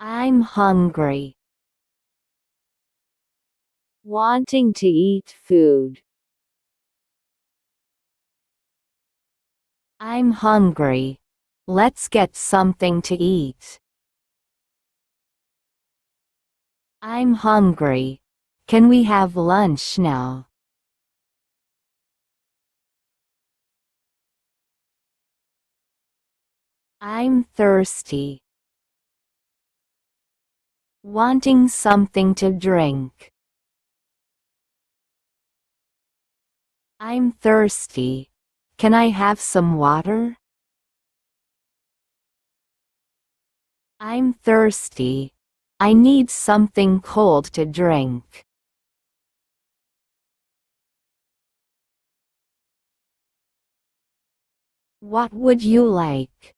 I'm hungry. Wanting to eat food. I'm hungry. Let's get something to eat. I'm hungry. Can we have lunch now? I'm thirsty. Wanting something to drink. I'm thirsty. Can I have some water? I'm thirsty. I need something cold to drink. What would you like?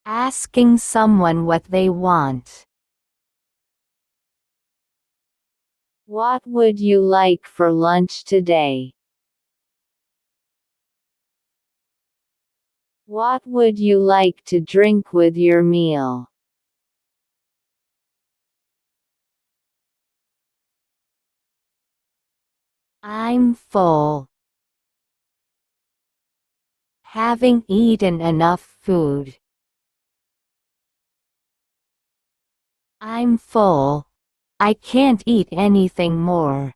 Asking someone what they want. What would you like for lunch today? What would you like to drink with your meal? I'm full. Having eaten enough food. I'm full. I can't eat anything more.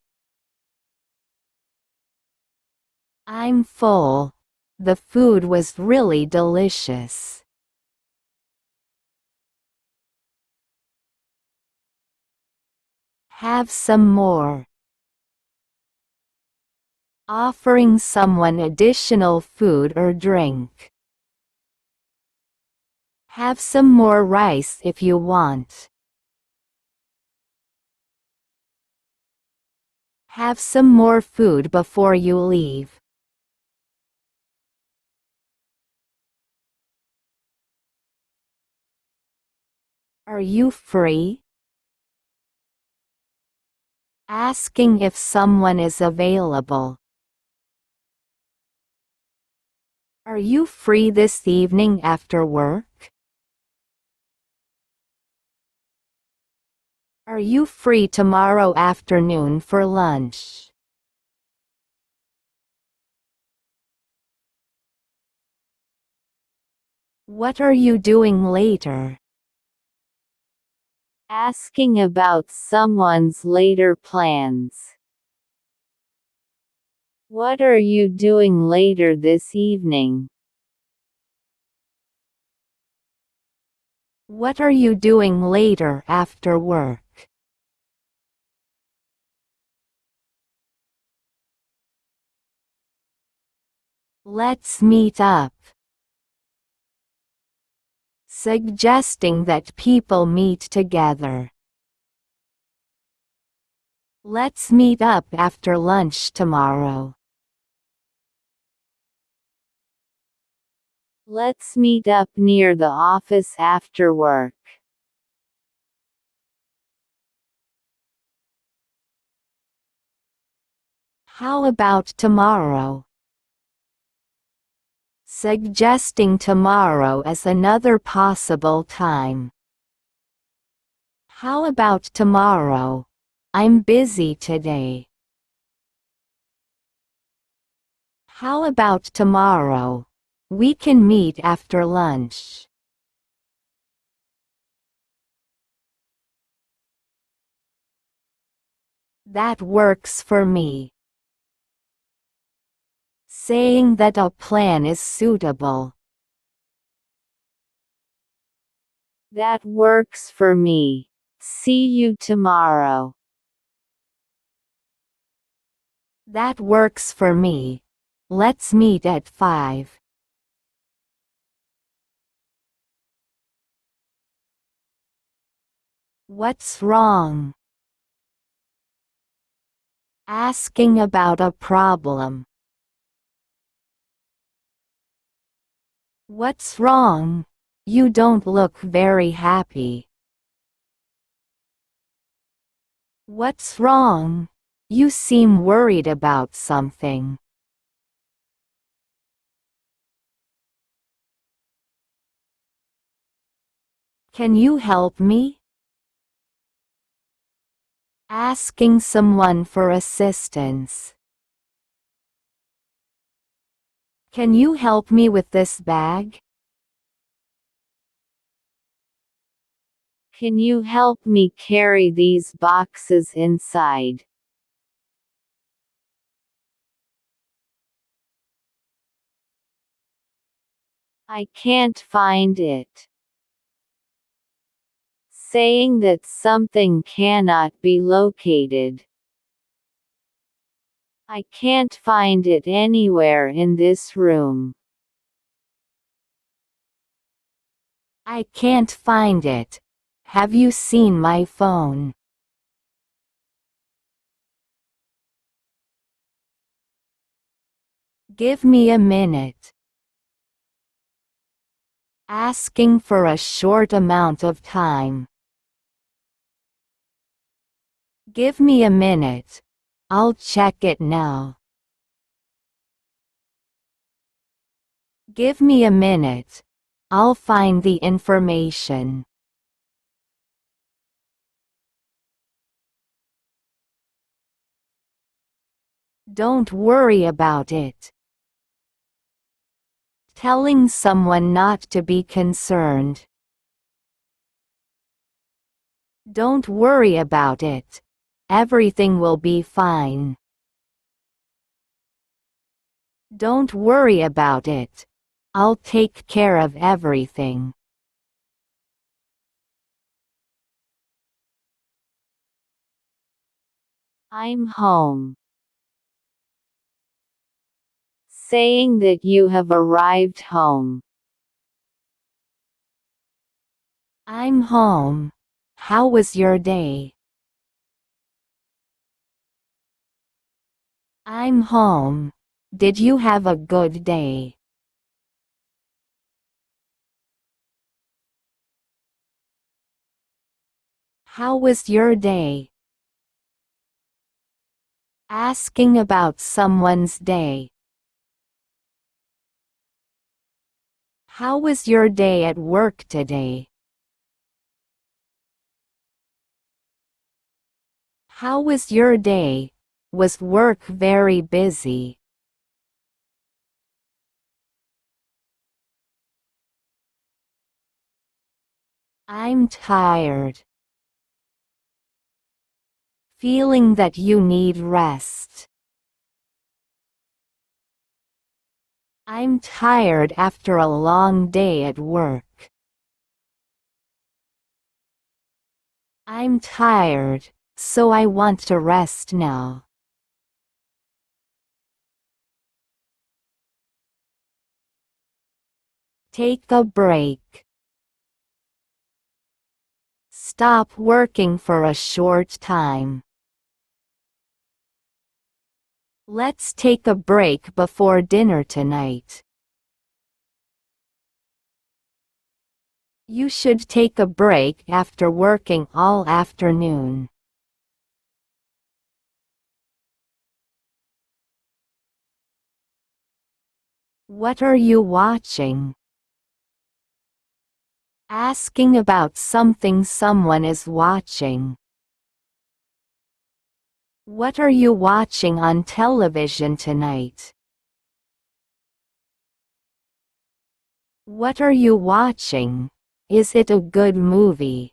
I'm full. The food was really delicious. Have some more. Offering someone additional food or drink. Have some more rice if you want. Have some more food before you leave. Are you free? Asking if someone is available. Are you free this evening after work? Are you free tomorrow afternoon for lunch? What are you doing later? Asking about someone's later plans. What are you doing later this evening? What are you doing later after work? Let's meet up. Suggesting that people meet together. Let's meet up after lunch tomorrow. Let's meet up near the office after work. How about tomorrow? Suggesting tomorrow as another possible time. How about tomorrow? I'm busy today. How about tomorrow? We can meet after lunch. That works for me. Saying that a plan is suitable. That works for me. See you tomorrow. That works for me. Let's meet at 5. What's wrong? Asking about a problem. What's wrong? You don't look very happy. What's wrong? You seem worried about something. Can you help me? Asking someone for assistance. Can you help me with this bag? Can you help me carry these boxes inside? I can't find it. Saying that something cannot be located. I can't find it anywhere in this room. I can't find it. Have you seen my phone? Give me a minute. Asking for a short amount of time. Give me a minute. I'll check it now. Give me a minute. I'll find the information. Don't worry about it. Telling someone not to be concerned. Don't worry about it. Everything will be fine. Don't worry about it. I'll take care of everything. I'm home. Saying that you have arrived home. I'm home. How was your day? I'm home. Did you have a good day? How was your day? Asking about someone's day. How was your day at work today? How was your day? Was work very busy? I'm tired. Feeling that you need rest. I'm tired after a long day at work. I'm tired, so I want to rest now. Take a break. Stop working for a short time. Let's take a break before dinner tonight. You should take a break after working all afternoon. What are you watching? Asking about something someone is watching. What are you watching on television tonight? What are you watching? Is it a good movie?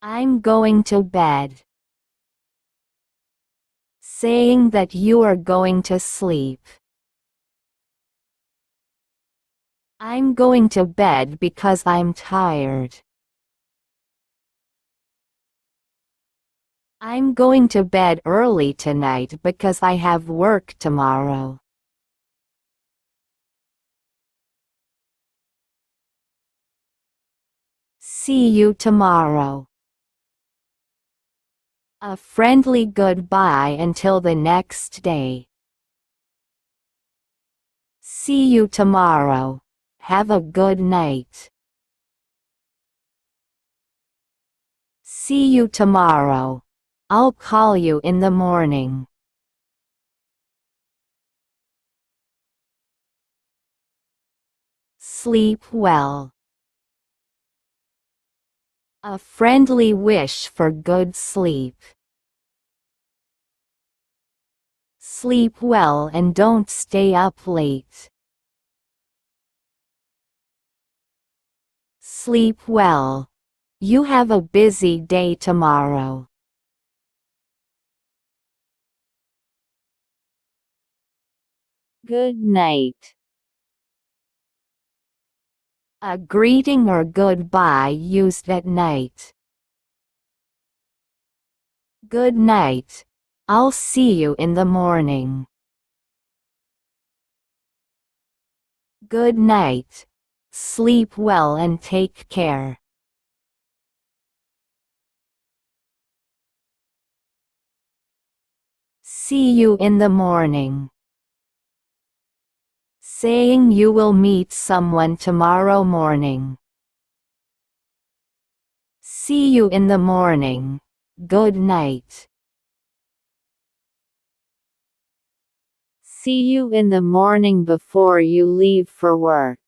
I'm going to bed. Saying that you are going to sleep. I'm going to bed because I'm tired. I'm going to bed early tonight because I have work tomorrow. See you tomorrow. A friendly goodbye until the next day. See you tomorrow. Have a good night. See you tomorrow. I'll call you in the morning. Sleep well. A friendly wish for good sleep. Sleep well and don't stay up late. Sleep well. You have a busy day tomorrow. Good night. A greeting or goodbye used at night. Good night. I'll see you in the morning. Good night. Sleep well and take care. See you in the morning. Saying you will meet someone tomorrow morning. See you in the morning. Good night. See you in the morning before you leave for work.